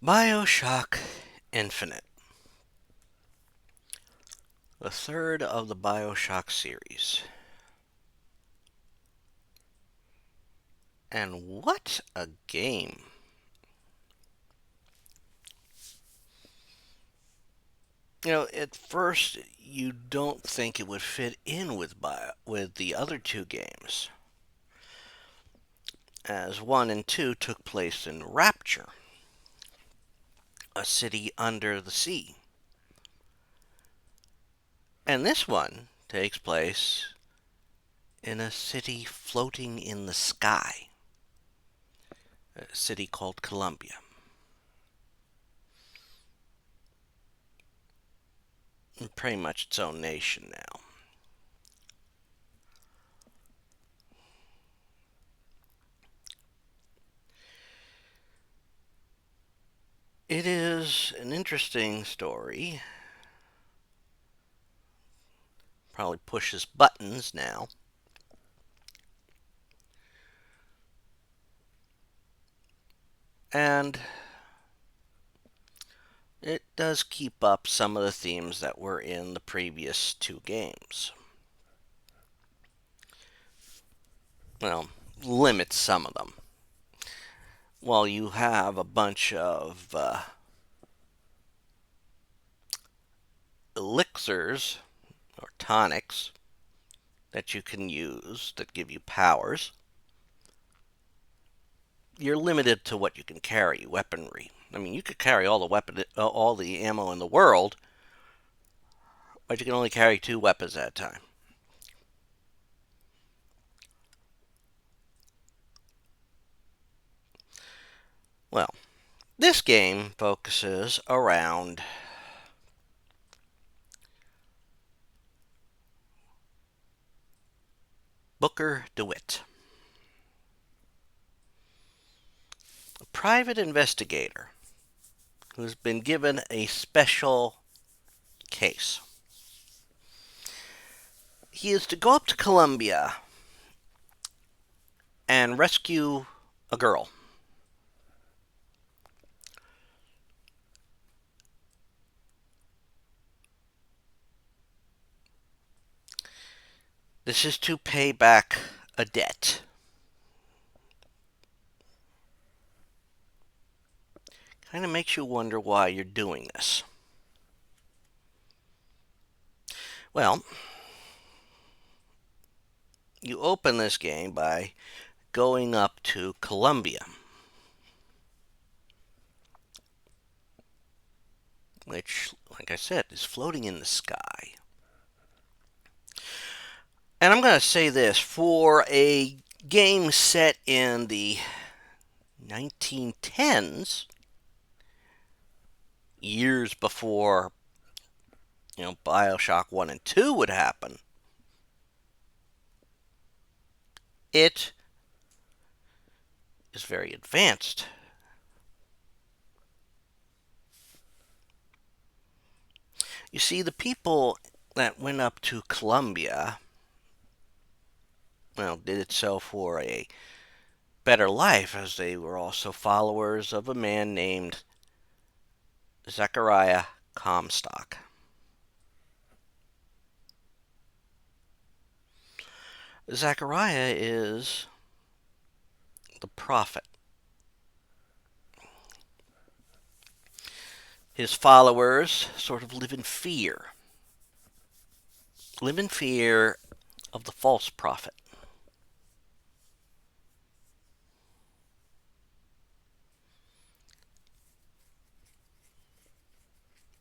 Bioshock Infinite, the third of the Bioshock series. And what a game! At first you don't think it would fit in with the other two games, as 1 and 2 took place in Rapture, a city under the sea. And this one takes place in a city floating in the sky, a city called Columbia. Pretty much its own nation now. It is an interesting story. Probably pushes buttons now. And it does keep up some of the themes that were in the previous two games. Well, limits some of them. While you have a bunch of elixirs or tonics that you can use that give you powers, you're limited to what you can carry, weaponry. I mean, you could carry all the ammo in the world, but you can only carry 2 weapons at a time. Well, this game focuses around Booker DeWitt, a private investigator who's been given a special case. He is to go up to Columbia and rescue a girl. This is to pay back a debt. Kind of makes you wonder why you're doing this. Well, you open this game by going up to Columbia, which, like I said, is floating in the sky. And I'm going to say this, for a game set in the 1910s, years before, Bioshock 1 and 2 would happen, it is very advanced. You see, the people that went up to Columbia, did it so for a better life, as they were also followers of a man named Zechariah Comstock. Zechariah is the prophet. His followers sort of live in fear. Live in fear of the false prophet.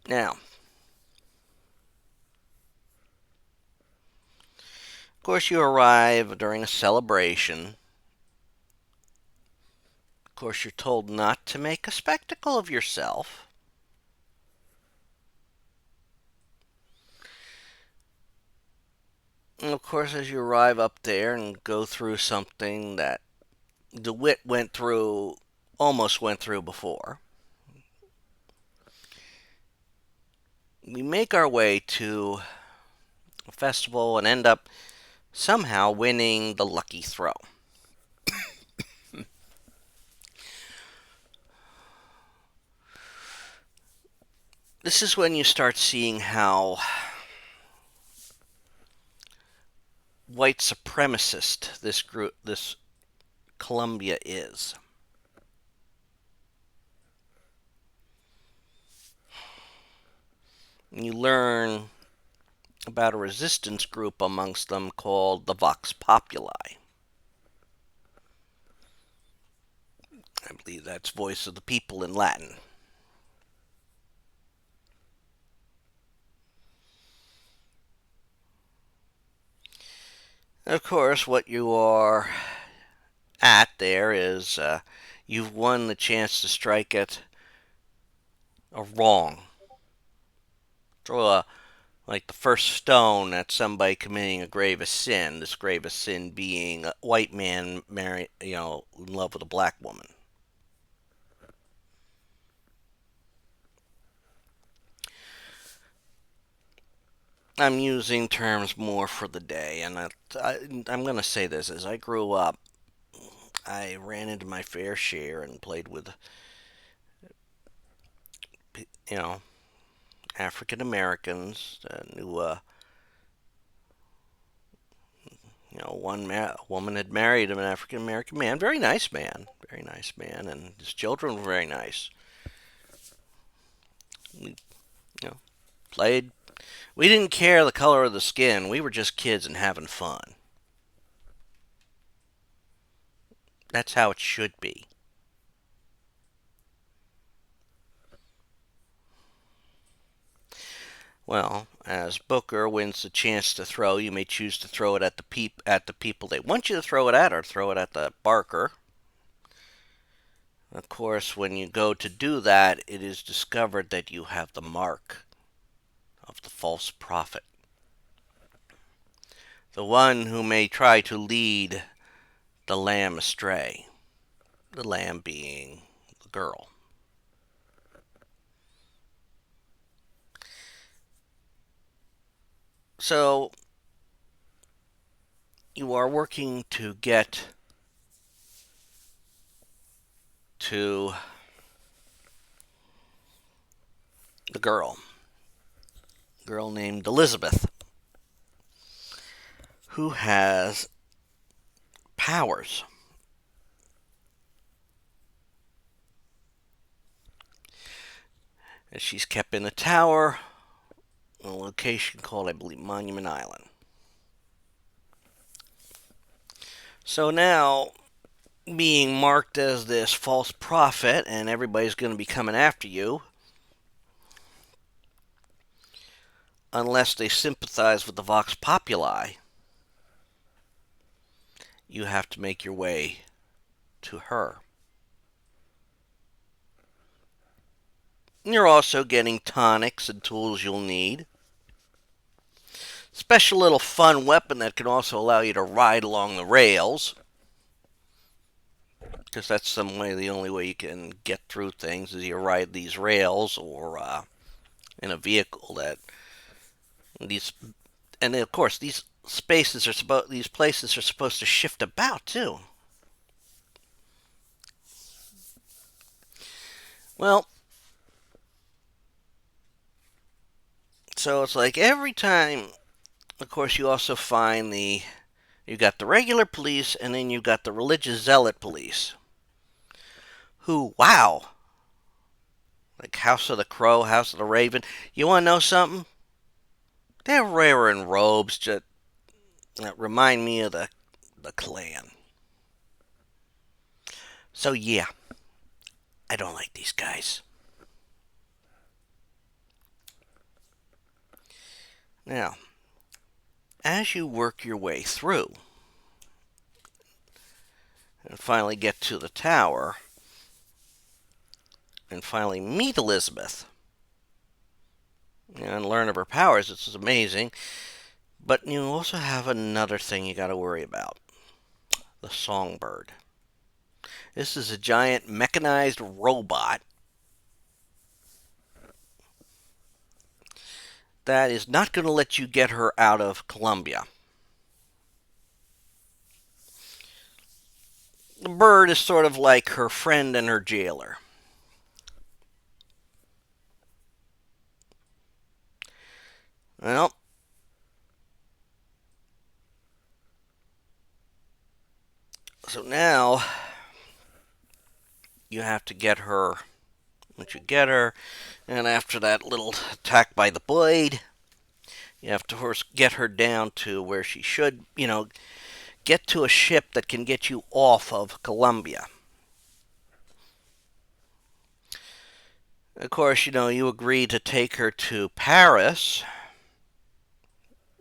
Now, of course, you arrive during a celebration. Of course, you're told not to make a spectacle of yourself. And of course, as you arrive up there and go through something that DeWitt almost went through before, we make our way to a festival and end up somehow winning the lucky throw. This is when you start seeing how white supremacist this Columbia is. You learn about a resistance group amongst them called the Vox Populi. I believe that's voice of the people in Latin. Of course, what you are at there is you've won the chance to strike at a wrong. Throw a like the first stone at somebody committing a gravest sin. This gravest sin being a white man married, in love with a black woman. I'm using terms more for the day, and I'm going to say this: as I grew up, I ran into my fair share and played with, you know, African Americans. Knew, a woman had married an African American man, very nice man, and his children were very nice. We, played. We didn't care the color of the skin. We were just kids and having fun. That's how it should be. Well, as Booker wins the chance to throw, you may choose to throw it at the people they want you to throw it at, or throw it at the barker. Of course, when you go to do that, it is discovered that you have the mark of the false prophet, the one who may try to lead the lamb astray, the lamb being the girl. So you are working to get to the girl named Elizabeth, who has powers. And she's kept in a tower, a location called, I believe, Monument Island. So now, being marked as this false prophet, and everybody's going to be coming after you, unless they sympathize with the Vox Populi, you have to make your way to her. You're also getting tonics and tools you'll need. Special little fun weapon that can also allow you to ride along the rails, because that's the only way you can get through things is you ride these rails, or in a vehicle that these, and of course these places are supposed to shift about too. Well, so it's like every time. Of course, you also find you got the regular police, and then you got the religious zealot police, who, wow, like House of the Crow, House of the Raven. You want to know something? They're wearing robes that remind me of the Klan. So yeah, I don't like these guys. Now, as you work your way through and finally get to the tower and finally meet Elizabeth and learn of her powers, this is amazing. But you also have another thing you got to worry about: the songbird. This is a giant mechanized robot that is not going to let you get her out of Columbia. The bird is sort of like her friend and her jailer. Well, so now you have to get her. Once you get her, and after that little attack by the blade, you have to first get her down to where she should, get to a ship that can get you off of Columbia. Of course, you agree to take her to Paris.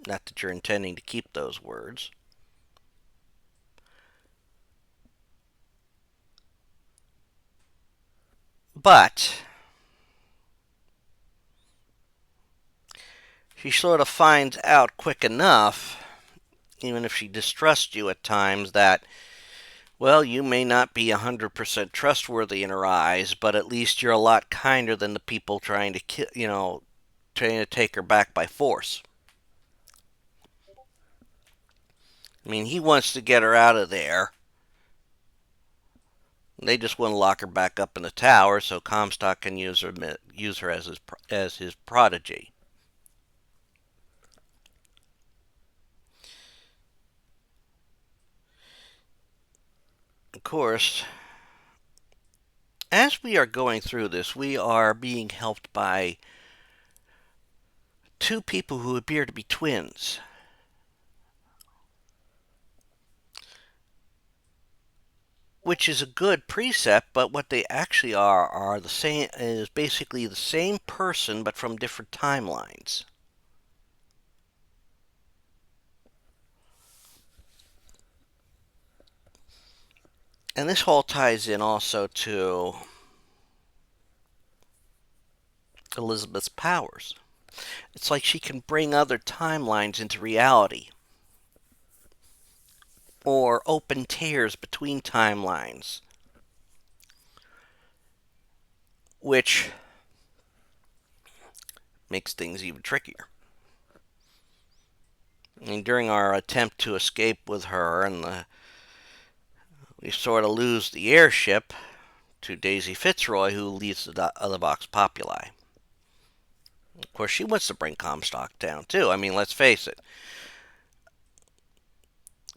Not that you're intending to keep those words. But she sort of finds out quick enough, even if she distrusts you at times, that, well, you may not be 100% trustworthy in her eyes, but at least you're a lot kinder than the people trying to, trying to take her back by force. I mean, he wants to get her out of there. They just want to lock her back up in the tower so Comstock can use her as his prodigy. Of course, as we are going through this, we are being helped by two people who appear to be twins. Which is a good precept, but what they actually are the same is basically the same person but from different timelines. And this all ties in also to Elizabeth's powers. It's like she can bring other timelines into reality or open tears between timelines, which makes things even trickier. I mean, during our attempt to escape with her, we sort of lose the airship to Daisy Fitzroy, who leads the Vox Populi. Of course, she wants to bring Comstock down, too. I mean, let's face it.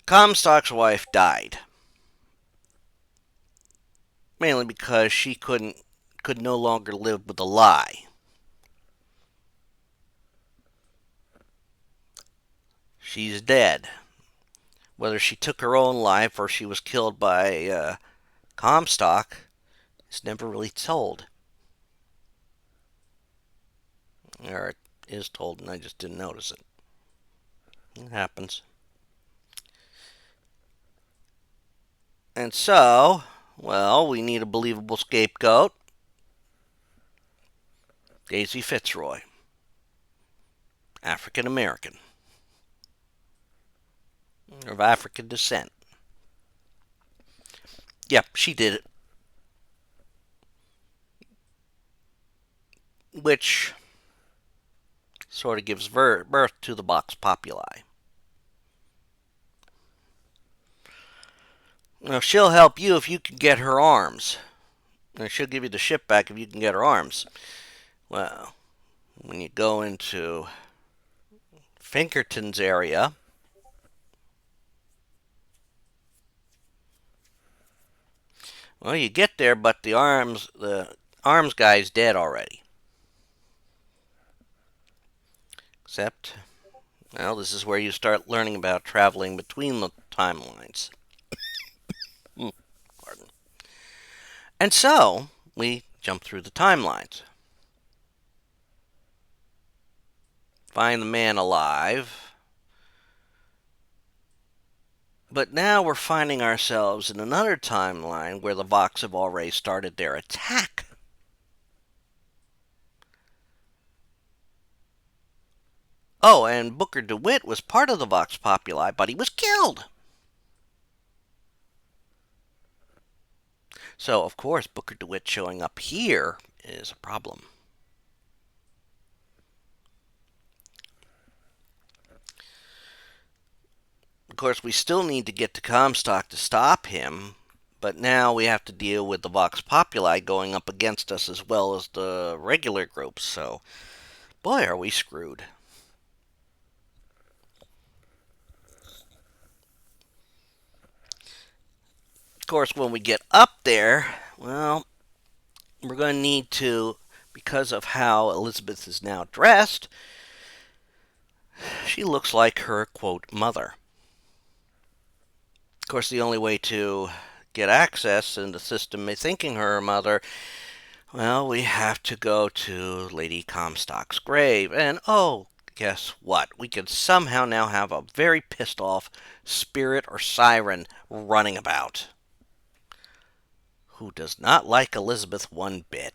Comstock's wife died. Mainly because she could no longer live with a lie. She's dead. Whether she took her own life or she was killed by Comstock is never really told. Or it is told, and I just didn't notice it. It happens. And so, well, we need a believable scapegoat. Daisy Fitzroy, African American, of African descent. Yep, she did it. Which sort of gives birth to the Vox Populi. Now, she'll help you if you can get her arms. And she'll give you the ship back if you can get her arms. Well, when you go into Pinkerton's area, well, you get there, but the arms guy's dead already. Except, well, this is where you start learning about traveling between the timelines. Pardon. And so, we jump through the timelines. Find the man alive. But now we're finding ourselves in another timeline where the Vox have already started their attack. Oh, and Booker DeWitt was part of the Vox Populi, but he was killed. So, of course, Booker DeWitt showing up here is a problem. Of course, we still need to get to Comstock to stop him, but now we have to deal with the Vox Populi going up against us as well as the regular groups, so boy, are we screwed. Of course, when we get up there, well, we're going to need to, because of how Elizabeth is now dressed, she looks like her, quote, mother. Of course, the only way to get access in the system thinking her mother, well, we have to go to Lady Comstock's grave. And oh, guess what? We could somehow now have a very pissed off spirit or siren running about who does not like Elizabeth one bit.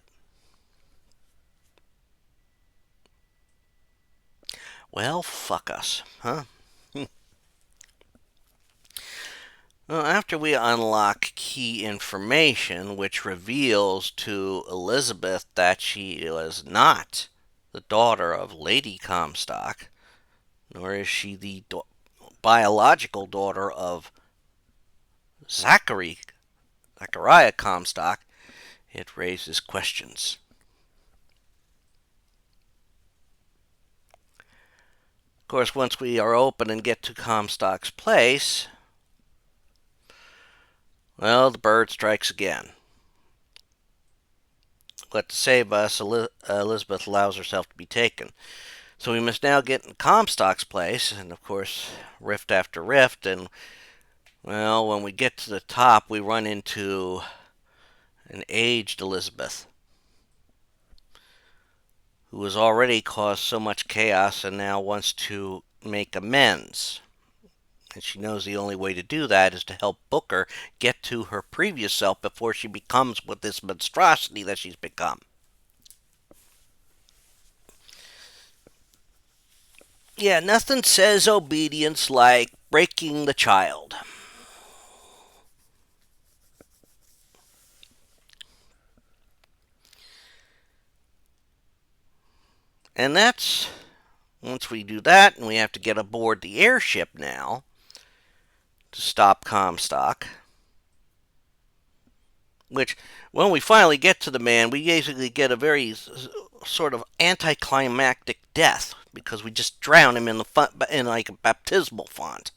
Well, fuck us, huh? Well, after we unlock key information which reveals to Elizabeth that she was not the daughter of Lady Comstock, nor is she the biological daughter of Zachariah Comstock, it raises questions. Of course, once we are open and get to Comstock's place, well, the bird strikes again. But to save us, Elizabeth allows herself to be taken. So we must now get in Comstock's place, and of course, rift after rift, and well, when we get to the top, we run into an aged Elizabeth, who has already caused so much chaos and now wants to make amends. And she knows the only way to do that is to help Booker get to her previous self before she becomes what this monstrosity that she's become. Yeah, nothing says obedience like breaking the child. And that's, once we do that, and we have to get aboard the airship now to stop Comstock. Which, when we finally get to the man, we basically get a very sort of anticlimactic death because we just drown him in in like a baptismal font.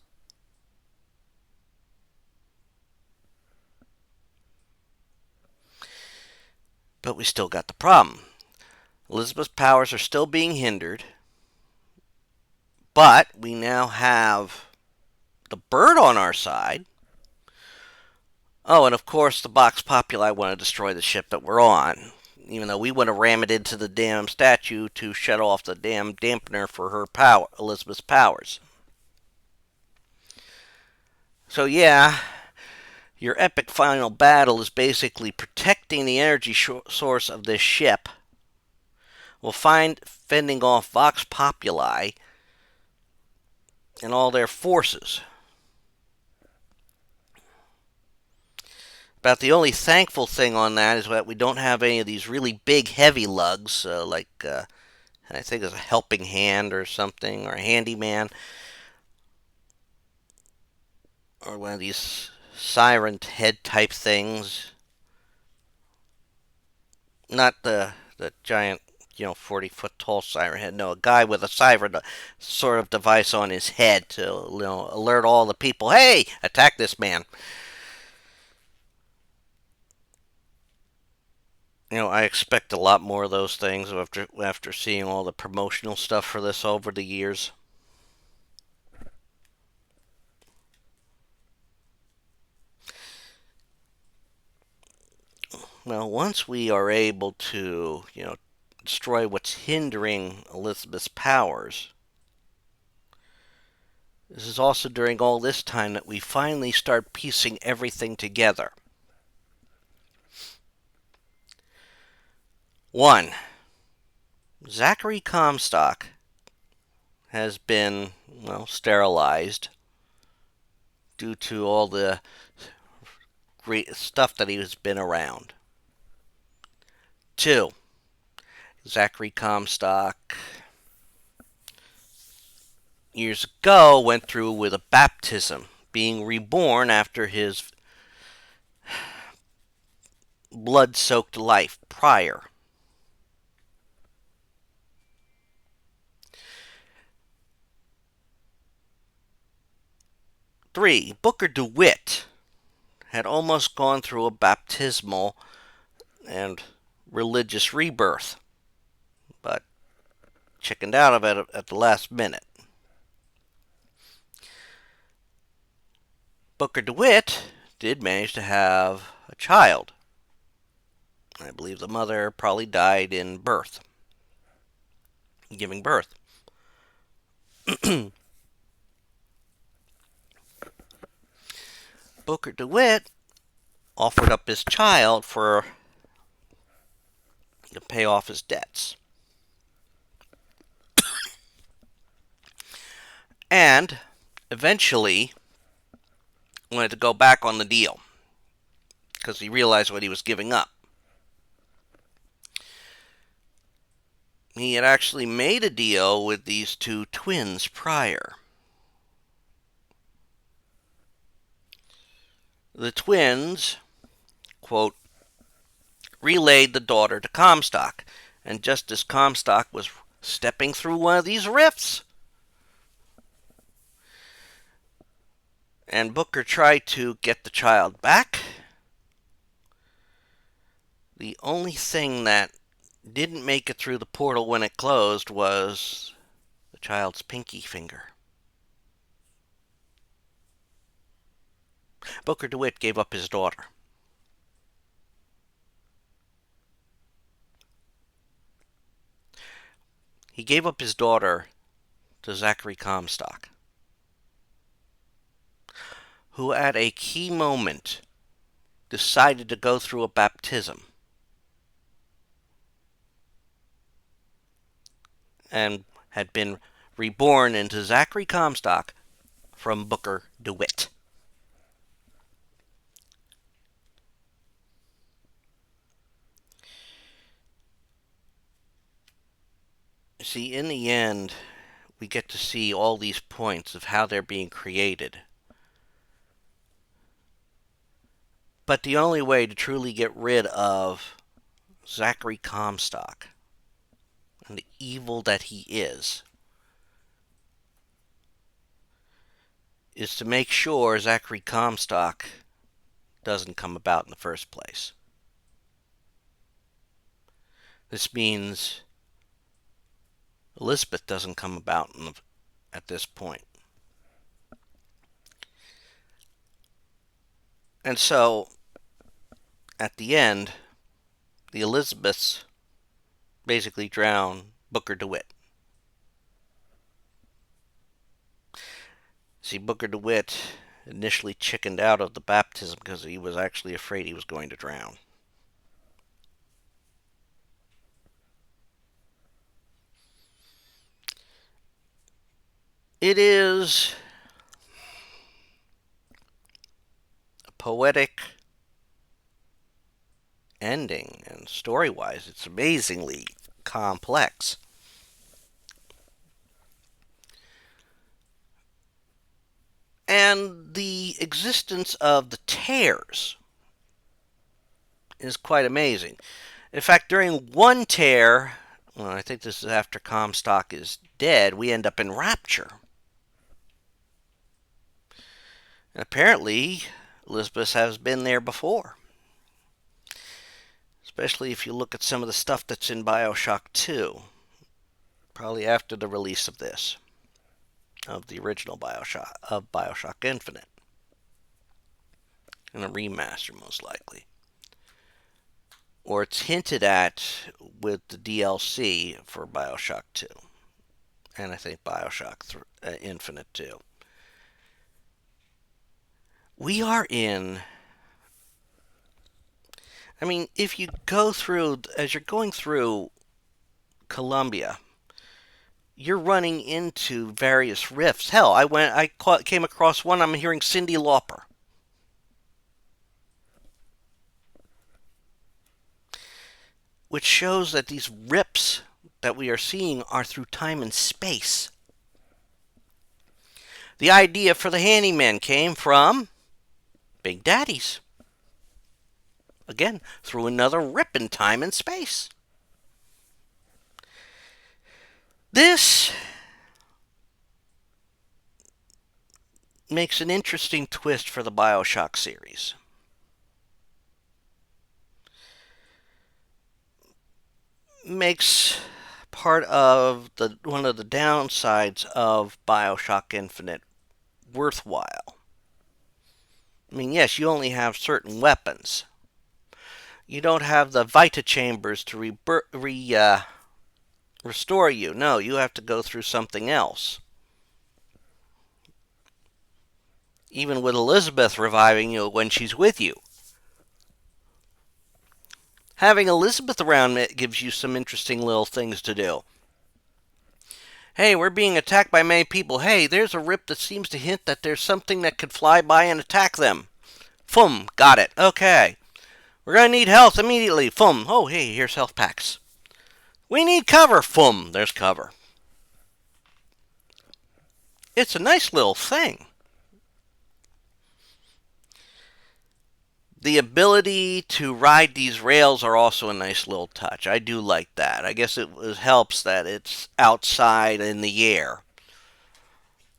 But we still got the problem. Elizabeth's powers are still being hindered, but we now have the bird on our side. Oh, and of course, the Vox Populi want to destroy the ship that we're on. Even though we want to ram it into the damn statue to shut off the damn dampener for her power, Elizabeth's powers. So yeah, your epic final battle is basically protecting the energy source of this ship, while fending off Vox Populi and all their forces. About the only thankful thing on that is that we don't have any of these really big, heavy lugs, I think it's a helping hand or something, or a handyman, or one of these siren head type things. Not the giant, 40-foot tall siren head. No, a guy with a siren sort of device on his head to, alert all the people, hey, attack this man. I expect a lot more of those things after seeing all the promotional stuff for this over the years. Well, once we are able to, destroy what's hindering Elizabeth's powers, this is also during all this time that we finally start piecing everything together. One, Zachary Comstock has been, sterilized due to all the great stuff that he has been around. Two, Zachary Comstock years ago went through with a baptism, being reborn after his blood-soaked life prior. Three, Booker DeWitt had almost gone through a baptismal and religious rebirth, but chickened out of it at the last minute. Booker DeWitt did manage to have a child. I believe the mother probably died in birth, giving birth. Booker DeWitt offered up his child to pay off his debts. And eventually wanted to go back on the deal because he realized what he was giving up. He had actually made a deal with these two twins prior. The twins, quote, relayed the daughter to Comstock, and just as Comstock was stepping through one of these rifts, and Booker tried to get the child back, the only thing that didn't make it through the portal when it closed was the child's pinky finger. Booker DeWitt gave up his daughter. He gave up his daughter to Zachary Comstock, who at a key moment decided to go through a baptism and had been reborn into Zachary Comstock from Booker DeWitt. See, in the end, we get to see all these points of how they're being created. But the only way to truly get rid of Zachary Comstock and the evil that he is to make sure Zachary Comstock doesn't come about in the first place. This means Elizabeth doesn't come about at this point. And so, at the end, the Elizabeths basically drown Booker DeWitt. See, Booker DeWitt initially chickened out of the baptism because he was actually afraid he was going to drown. It is a poetic ending, and story-wise, it's amazingly complex. And the existence of the tears is quite amazing. In fact, during one tear, well, I think this is after Comstock is dead, we end up in Rapture. And apparently, Elizabeth has been there before. Especially if you look at some of the stuff that's in Bioshock 2. Probably after the release of this. Of the original Bioshock, of Bioshock Infinite. And a remaster, most likely. Or it's hinted at with the DLC for Bioshock 2. And I think Bioshock Infinite too. We are in... I mean, if you go through... As you're going through Columbia, you're running into various riffs. Hell, I came across one, I'm hearing Cyndi Lauper. Which shows that these rips that we are seeing are through time and space. The idea for the handyman came from Big Daddies. Again, through another rip in time and space. This makes an interesting twist for the Bioshock series. makes part of the one of the downsides of Bioshock Infinite worthwhile. I mean, yes, you only have certain weapons. You don't have the Vita chambers to restore you. No, you have to go through something else. Even with Elizabeth reviving you when she's with you. Having Elizabeth around gives you some interesting little things to do. Hey, we're being attacked by many people. Hey, there's a rip that seems to hint that there's something that could fly by and attack them. Fum, got it. Okay. We're gonna need health immediately. Fum. Oh, hey, here's health packs. We need cover. Fum, there's cover. It's a nice little thing. The ability to ride these rails are also a nice little touch. I do like that. I guess it helps that it's outside in the air.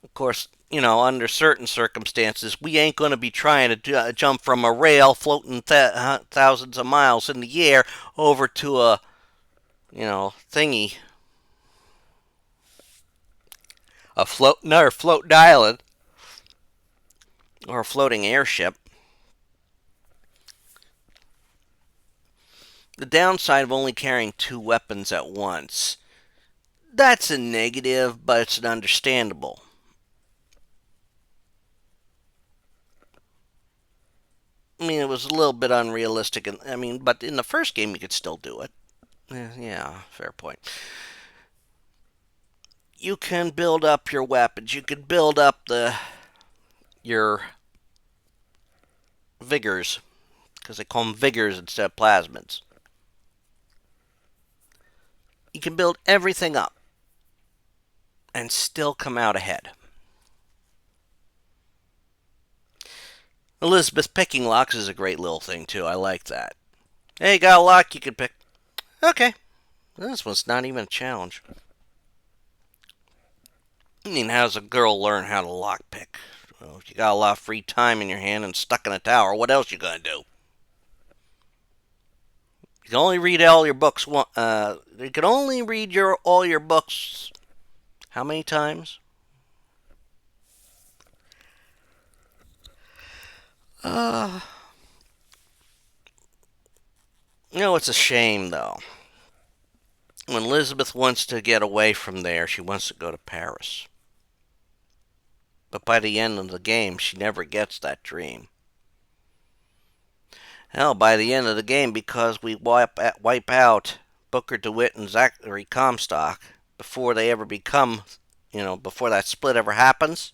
Of course, under certain circumstances, we ain't going to be trying to jump from a rail floating thousands of miles in the air over to a, thingy. Another floating island. Or a floating airship. The downside of only carrying two weapons at once. That's a negative, but it's an understandable. I mean, it was a little bit unrealistic. But in the first game, you could still do it. Yeah, fair point. You can build up your weapons. You can build up your vigors, because they call them vigors instead of plasmids. You can build everything up and still come out ahead. Elizabeth picking locks is a great little thing, too. I like that. Hey, got a lock you can pick. Okay. This one's not even a challenge. I mean, how does a girl learn how to lockpick? Well, if you got a lot of free time in your hand and stuck in a tower, what else you gonna do? You can only read all your books. You can only read all your books. How many times? Uh, it's a shame though. When Elizabeth wants to get away from there, she wants to go to Paris. But by the end of the game, she never gets that dream. Hell, by the end of the game, because we wipe out Booker DeWitt and Zachary Comstock before they ever become, before that split ever happens,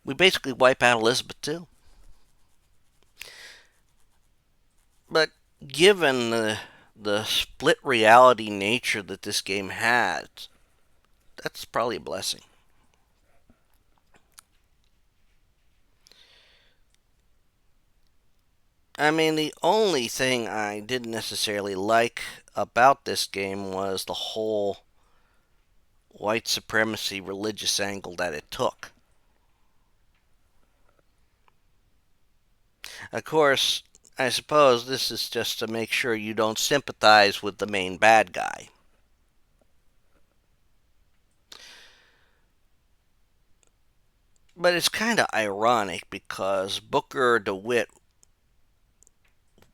we basically wipe out Elizabeth too. But given the split reality nature that this game has, that's probably a blessing. I mean, the only thing I didn't necessarily like about this game was the whole white supremacy religious angle that it took. Of course, I suppose this is just to make sure you don't sympathize with the main bad guy. But it's kind of ironic because Booker DeWitt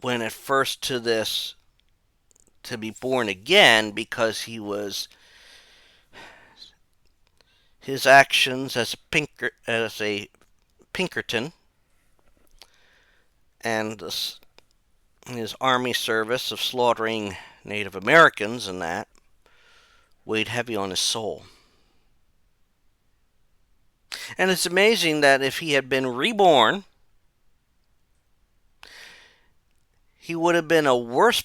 went at first to this to be born again because his actions as a Pinkerton and his army service of slaughtering Native Americans and that weighed heavy on his soul. And it's amazing that if he had been reborn, he would have been a worse.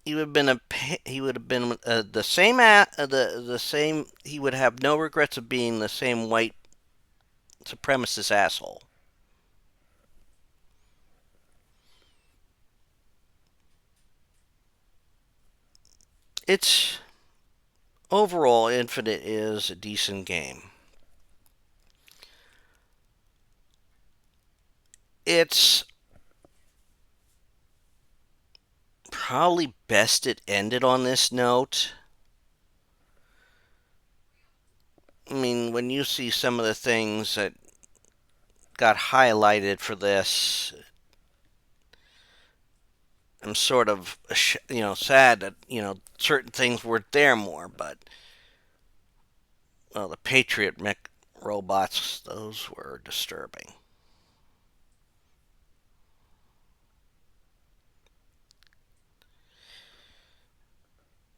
He would have been the same. The same. He would have no regrets of being the same white supremacist asshole. It's overall Infinite is a decent game. It's probably best it ended on this note. I mean, when you see some of the things that got highlighted for this, I'm sort of, sad that, certain things weren't there more, but, well, the Patriot mech robots, those were disturbing.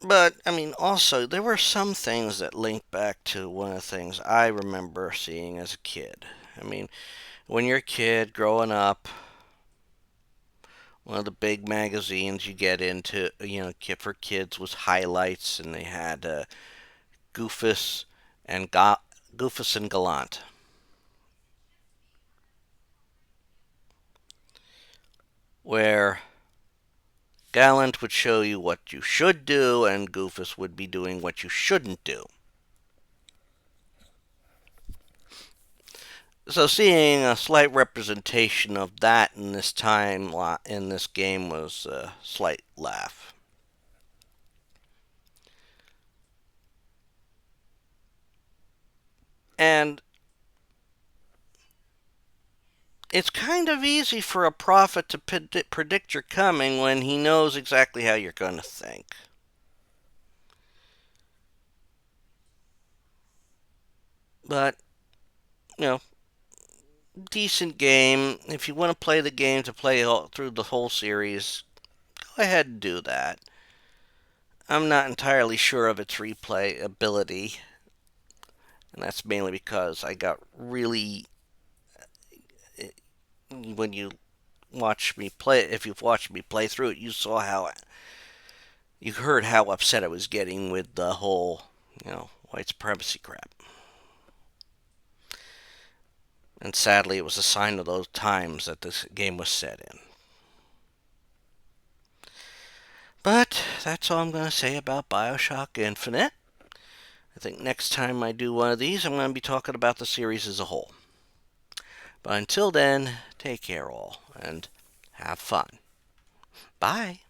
But, I mean, also, there were some things that linked back to one of the things I remember seeing as a kid. I mean, when you're a kid growing up, one of the big magazines you get into, for kids was Highlights, and they had Goofus and Goofus and Gallant, where Gallant would show you what you should do, and Goofus would be doing what you shouldn't do. So seeing a slight representation of that in this time in this game was a slight laugh. And it's kind of easy for a prophet to predict your coming when he knows exactly how you're going to think. But, you know, decent game. If you want to play the game to play through the whole series, go ahead and do that. I'm not entirely sure of its replayability, and that's mainly because I got really. When you watch me play, if you've watched me play through it, you saw how. You heard how upset I was getting with the whole, white supremacy crap. And sadly, it was a sign of those times that this game was set in. But that's all I'm going to say about Bioshock Infinite. I think next time I do one of these, I'm going to be talking about the series as a whole. But until then, take care all and have fun. Bye.